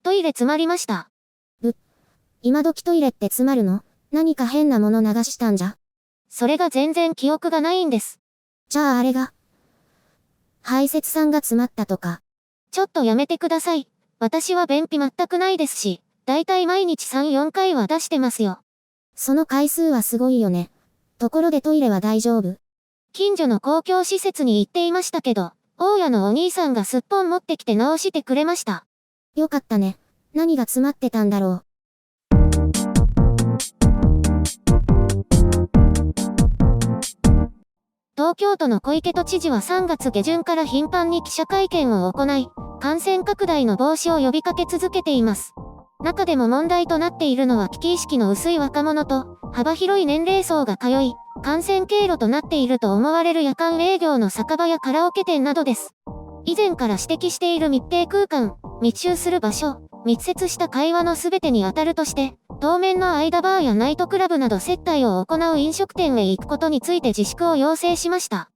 トイレ詰まりました。今時トイレって詰まるの？何か変なもの流したんじゃ？それが全然記憶がないんです。じゃああれが排泄酸が詰まったとか。ちょっとやめてください。私は便秘全くないですし、だいたい毎日3、4回は出してますよ。その回数はすごいよね。ところでトイレは大丈夫？近所の公共施設に行っていましたけど、大家のお兄さんがすっぽん持ってきて直してくれました。よかったね。何が詰まってたんだろう。東京都の小池都知事は3月下旬から頻繁に記者会見を行い、感染拡大の防止を呼びかけ続けています。中でも問題となっているのは危機意識の薄い若者と、幅広い年齢層が通い、感染経路となっていると思われる夜間営業の酒場やカラオケ店などです。以前から指摘している密閉空間、密集する場所、密接した会話のすべてに当たるとして、当面の間バーやナイトクラブなど接待を行う飲食店へ行くことについて自粛を要請しました。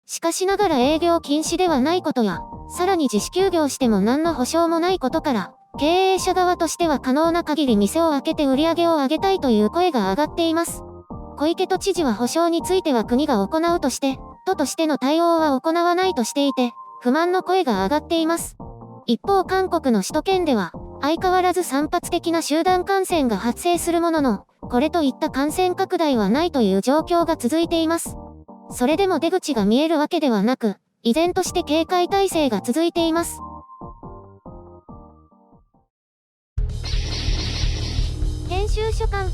しかしながら営業禁止ではないことや、さらに自主休業しても何の保証もないことから、経営者側としては可能な限り店を開けて売り上げを上げたいという声が上がっています。小池都知事は保証については国が行うとして、都としての対応は行わないとしていて、不満の声が上がっています。一方韓国の首都圏では、相変わらず散発的な集団感染が発生するものの、これといった感染拡大はないという状況が続いています。それでも出口が見えるわけではなく、依然として警戒態勢が続いています。編集所間。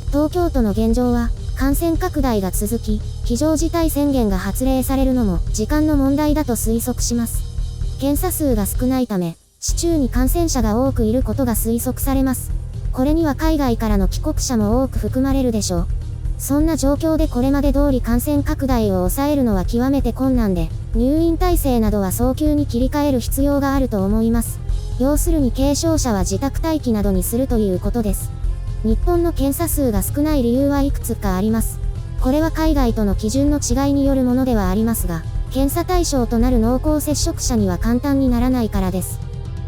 東京都の現状は、感染拡大が続き、非常事態宣言が発令されるのも時間の問題だと推測します。検査数が少ないため、市中に感染者が多くいることが推測されます。これには海外からの帰国者も多く含まれるでしょう。そんな状況でこれまで通り感染拡大を抑えるのは極めて困難で、入院体制などは早急に切り替える必要があると思います。要するに軽症者は自宅待機などにするということです。日本の検査数が少ない理由はいくつかあります。これは海外との基準の違いによるものではありますが、検査対象となる濃厚接触者には簡単にならないからです。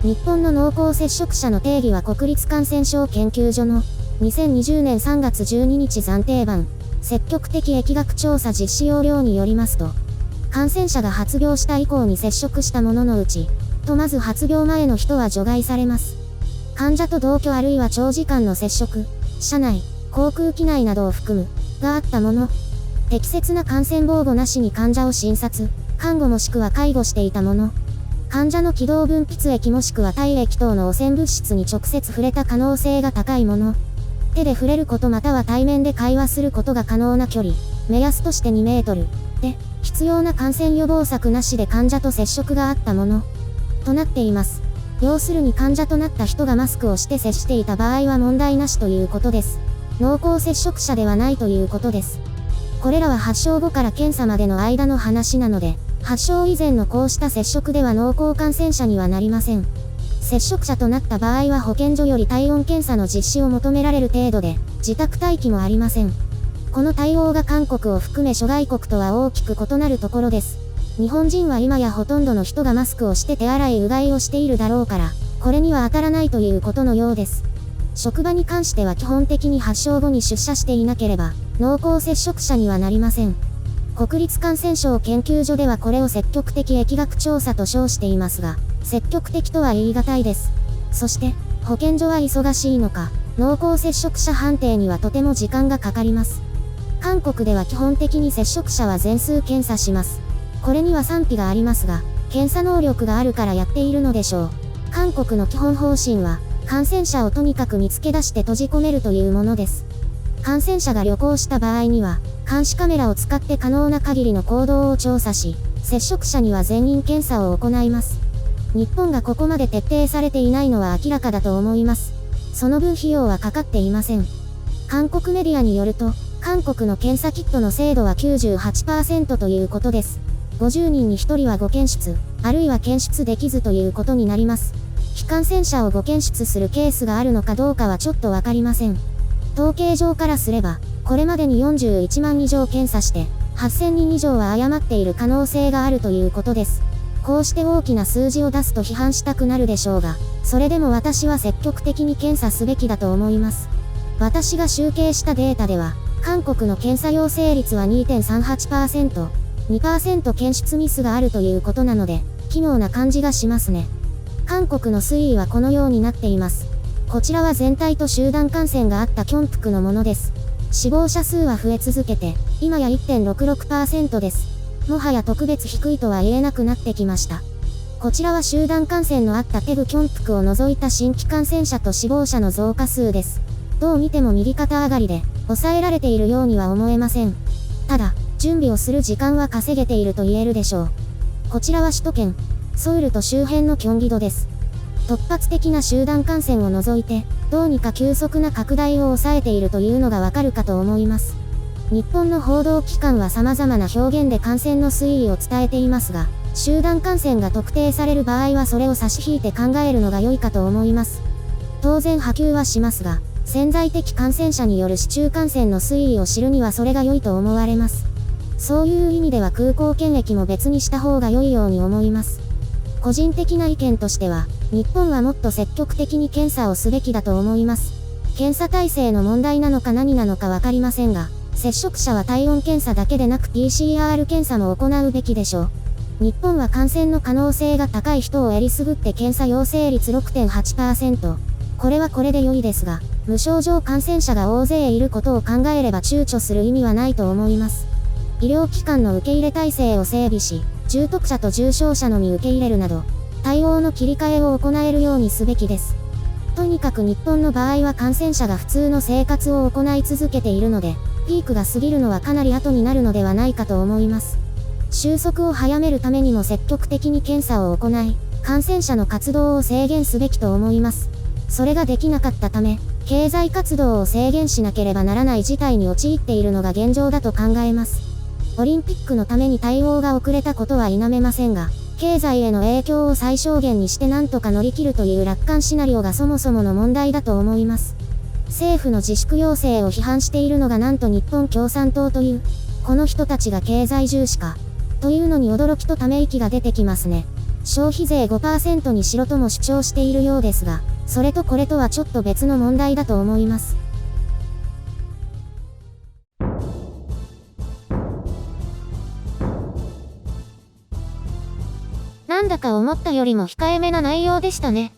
日本の濃厚接触者の定義は国立感染症研究所の2020年3月12日暫定版、積極的疫学調査実施要領によりますと、感染者が発病した以降に接触した者のうち、まず発病前の人は除外されます。患者と同居あるいは長時間の接触、車内、航空機内などを含む、があった者、適切な感染防護なしに患者を診察、看護もしくは介護していた者、患者の気道分泌液もしくは体液等の汚染物質に直接触れた可能性が高い者、手で触れることまたは対面で会話することが可能な距離、目安として2メートル、で、必要な感染予防策なしで患者と接触があった者、となっています。要するに患者となった人がマスクをして接していた場合は問題なしということです。濃厚接触者ではないということです。これらは発症後から検査までの間の話なので、発症以前のこうした接触では濃厚感染者にはなりません。接触者となった場合は保健所より体温検査の実施を求められる程度で、自宅待機もありません。この対応が韓国を含め諸外国とは大きく異なるところです。日本人は今やほとんどの人がマスクをして手洗いうがいをしているだろうから、これには当たらないということのようです。職場に関しては基本的に発症後に出社していなければ、濃厚接触者にはなりません。国立感染症研究所ではこれを積極的疫学調査と称していますが、積極的とは言い難いです。そして、保健所は忙しいのか、濃厚接触者判定にはとても時間がかかります。韓国では基本的に接触者は全数検査します。これには賛否がありますが、検査能力があるからやっているのでしょう。韓国の基本方針は、感染者をとにかく見つけ出して閉じ込めるというものです。感染者が旅行した場合には、監視カメラを使って可能な限りの行動を調査し、接触者には全員検査を行います。日本がここまで徹底されていないのは明らかだと思います。その分費用はかかっていません。韓国メディアによると、韓国の検査キットの精度は 98% ということです。50人に1人は誤検出、あるいは検出できずということになります。非感染者を誤検出するケースがあるのかどうかはちょっとわかりません。統計上からすれば、これまでに41万以上検査して、8000人以上は誤っている可能性があるということです。こうして大きな数字を出すと批判したくなるでしょうが、それでも私は積極的に検査すべきだと思います。私が集計したデータでは、韓国の検査陽性率は 2.38%、2% 検出ミスがあるということなので、奇妙な感じがしますね。韓国の推移はこのようになっています。こちらは全体と集団感染があったキョンプクのものです。死亡者数は増え続けて、今や 1.66% です。もはや特別低いとは言えなくなってきました。こちらは集団感染のあったテグキョンプクを除いた新規感染者と死亡者の増加数です。どう見ても右肩上がりで、抑えられているようには思えません。ただ、準備をする時間は稼げていると言えるでしょう。こちらは首都圏、ソウルと周辺のキョンギドです。突発的な集団感染を除いて、どうにか急速な拡大を抑えているというのがわかるかと思います。日本の報道機関は様々な表現で感染の推移を伝えていますが、集団感染が特定される場合はそれを差し引いて考えるのが良いかと思います。当然波及はしますが、潜在的感染者による市中感染の推移を知るにはそれが良いと思われます。そういう意味では空港検疫も別にした方が良いように思います。個人的な意見としては、日本はもっと積極的に検査をすべきだと思います。検査体制の問題なのか何なのかわかりませんが、接触者は体温検査だけでなく PCR 検査も行うべきでしょう。日本は感染の可能性が高い人をえりすぐって検査陽性率 6.8%。これはこれで良いですが、無症状感染者が大勢いることを考えれば躊躇する意味はないと思います。医療機関の受け入れ体制を整備し、重篤者と重症者のみ受け入れるなど、対応の切り替えを行えるようにすべきです。とにかく日本の場合は感染者が普通の生活を行い続けているので、ピークが過ぎるのはかなり後になるのではないかと思います。収束を早めるためにも積極的に検査を行い、感染者の活動を制限すべきと思います。それができなかったため、経済活動を制限しなければならない事態に陥っているのが現状だと考えます。オリンピックのために対応が遅れたことは否めませんが、経済への影響を最小限にして何とか乗り切るという楽観シナリオがそもそもの問題だと思います。政府の自粛要請を批判しているのがなんと日本共産党という、この人たちが経済重視か、というのに驚きとため息が出てきますね。消費税 5% にしろとも主張しているようですが、それとこれとはちょっと別の問題だと思います。なんだか思ったよりも控えめな内容でしたね。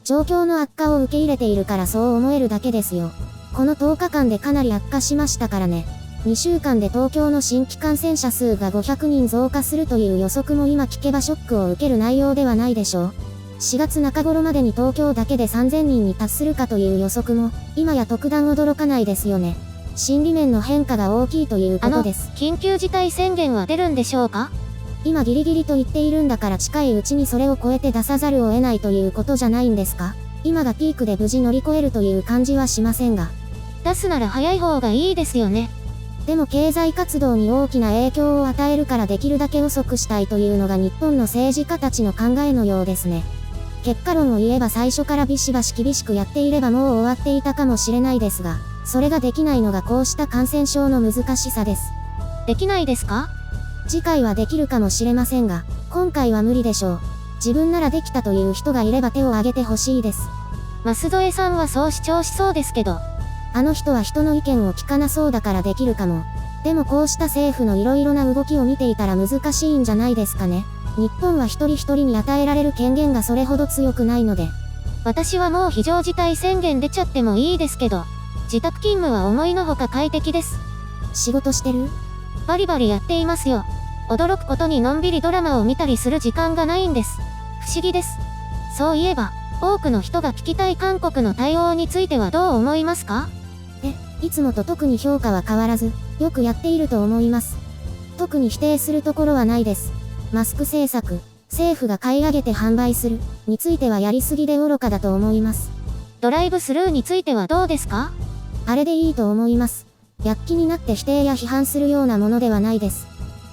状況の悪化を受け入れているからそう思えるだけですよ。この10日間でかなり悪化しましたからね。2週間で東京の新規感染者数が500人増加するという予測も今聞けばショックを受ける内容ではないでしょう。4月中頃までに東京だけで3000人に達するかという予測も、今や特段驚かないですよね。心理面の変化が大きいということです。緊急事態宣言は出るんでしょうか？今ギリギリと言っているんだから近いうちにそれを超えて出さざるを得ないということじゃないんですか？今がピークで無事乗り越えるという感じはしませんが。出すなら早い方がいいですよね。でも経済活動に大きな影響を与えるからできるだけ遅くしたいというのが日本の政治家たちの考えのようですね。結果論を言えば最初からビシバシ厳しくやっていればもう終わっていたかもしれないですが、それができないのがこうした感染症の難しさです。できないですか？次回はできるかもしれませんが、今回は無理でしょう。自分ならできたという人がいれば手を挙げてほしいです。舛添さんはそう主張しそうですけど。あの人は人の意見を聞かなそうだからできるかも。でもこうした政府のいろいろな動きを見ていたら難しいんじゃないですかね。日本は一人一人に与えられる権限がそれほど強くないので。私はもう非常事態宣言出ちゃってもいいですけど、自宅勤務は思いのほか快適です。仕事してる？バリバリやっていますよ。驚くことにのんびりドラマを見たりする時間がないんです。不思議です。そういえば、多くの人が聞きたい韓国の対応についてはどう思いますか？いつもと特に評価は変わらず、よくやっていると思います。特に否定するところはないです。マスク政策、政府が買い上げて販売する、についてはやりすぎで愚かだと思います。ドライブスルーについてはどうですか？あれでいいと思います。躍起になって否定や批判するようなものではないです。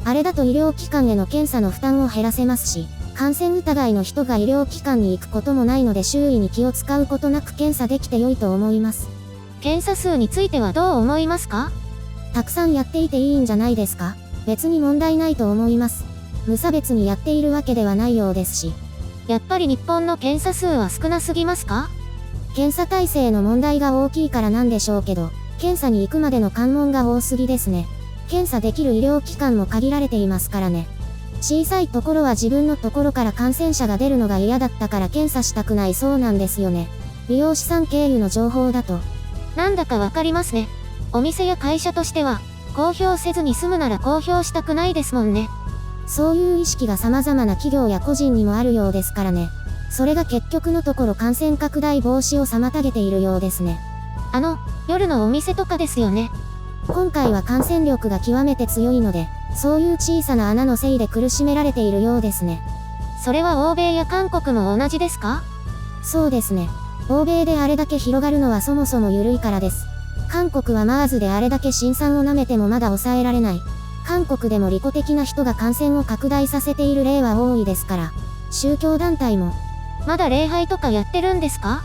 あれだと医療機関への検査の負担を減らせますし、感染疑いの人が医療機関に行くこともないので周囲に気を使うことなく検査できて良いと思います。検査数についてはどう思いますか？たくさんやっていていいんじゃないですか？別に問題ないと思います。無差別にやっているわけではないようですし。やっぱり日本の検査数は少なすぎますか？検査体制の問題が大きいからなんでしょうけど、検査に行くまでの関門が多すぎですね。検査できる医療機関も限られていますからね。小さいところは自分のところから感染者が出るのが嫌だったから検査したくないそうなんですよね。美容師さん経由の情報だと。なんだかわかりますね。お店や会社としては、公表せずに済むなら公表したくないですもんね。そういう意識が様々な企業や個人にもあるようですからね。それが結局のところ感染拡大防止を妨げているようですね。夜のお店とかですよね。今回は感染力が極めて強いので、そういう小さな穴のせいで苦しめられているようですね。それは欧米や韓国も同じですか？そうですね。欧米であれだけ広がるのはそもそも緩いからです。韓国は MERS であれだけ辛酸を舐めてもまだ抑えられない。韓国でも利己的な人が感染を拡大させている例は多いですから。宗教団体も。まだ礼拝とかやってるんですか？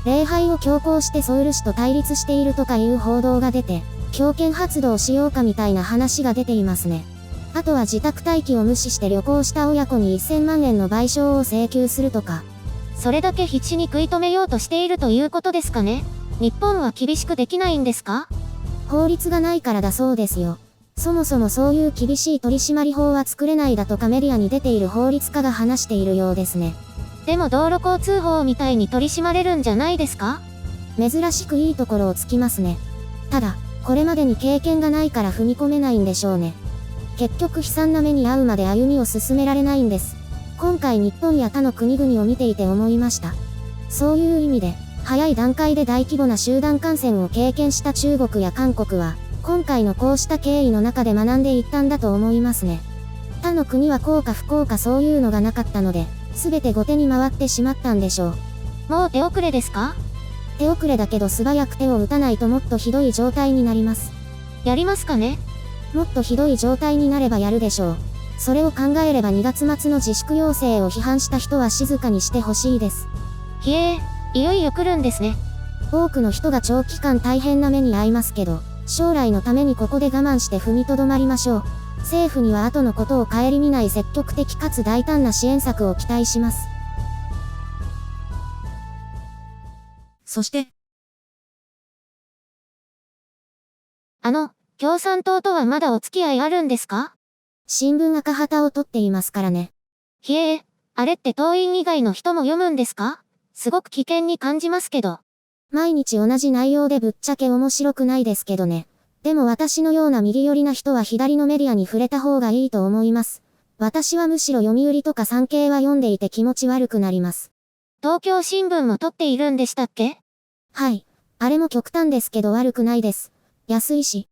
礼拝を強行してソウル市と対立しているとかいう報道が出て、強権発動しようかみたいな話が出ていますね。あとは自宅待機を無視して旅行した親子に1000万円の賠償を請求するとか。それだけ必死に食い止めようとしているということですかね。日本は厳しくできないんですか？法律がないからだそうですよ。そもそもそういう厳しい取締法は作れないだとかメディアに出ている法律家が話しているようですね。でも道路交通法みたいに取り締まれるんじゃないですか？珍しくいいところをつきますね。ただ、これまでに経験がないから踏み込めないんでしょうね。結局悲惨な目に遭うまで歩みを進められないんです。今回日本や他の国々を見ていて思いました。そういう意味で、早い段階で大規模な集団感染を経験した中国や韓国は、今回のこうした経緯の中で学んでいったんだと思いますね。他の国は幸か不幸かそういうのがなかったので、すべて後手に回ってしまったんでしょう。もう手遅れですか？手遅れだけど素早く手を打たないともっとひどい状態になります。やりますかね？もっとひどい状態になればやるでしょう。それを考えれば2月末の自粛要請を批判した人は静かにしてほしいです。ひえー、いよいよ来るんですね。多くの人が長期間大変な目に遭いますけど、将来のためにここで我慢して踏みとどまりましょう。政府には後のことを顧みない積極的かつ大胆な支援策を期待します。そして、共産党とはまだお付き合いあるんですか？新聞赤旗を取っていますからね。ひえー、あれって党員以外の人も読むんですか？すごく危険に感じますけど。毎日同じ内容でぶっちゃけ面白くないですけどね。でも私のような右寄りな人は左のメディアに触れた方がいいと思います。私はむしろ読売とか産経は読んでいて気持ち悪くなります。東京新聞も撮っているんでしたっけ？はい。あれも極端ですけど悪くないです。安いし。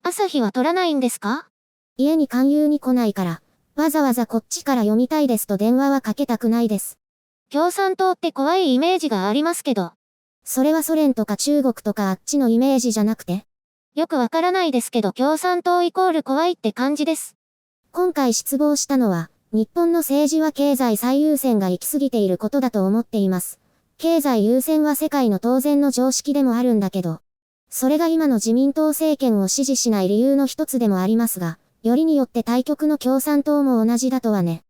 朝日は撮らないんですか？家に勧誘に来ないから、わざわざこっちから読みたいですと電話はかけたくないです。共産党って怖いイメージがありますけど。それはソ連とか中国とかあっちのイメージじゃなくて？よくわからないですけど共産党イコール怖いって感じです。今回失望したのは、日本の政治は経済最優先が行き過ぎていることだと思っています。経済優先は世界の当然の常識でもあるんだけど、それが今の自民党政権を支持しない理由の一つでもありますが、よりによって対極の共産党も同じだとはね。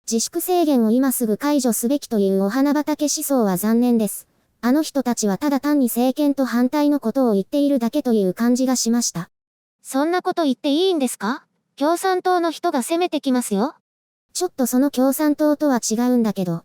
自粛制限を今すぐ解除すべきというお花畑思想は残念です。あの人たちはただ単に政権と反対のことを言っているだけという感じがしました。そんなこと言っていいんですか？共産党の人が攻めてきますよ。ちょっとその共産党とは違うんだけど、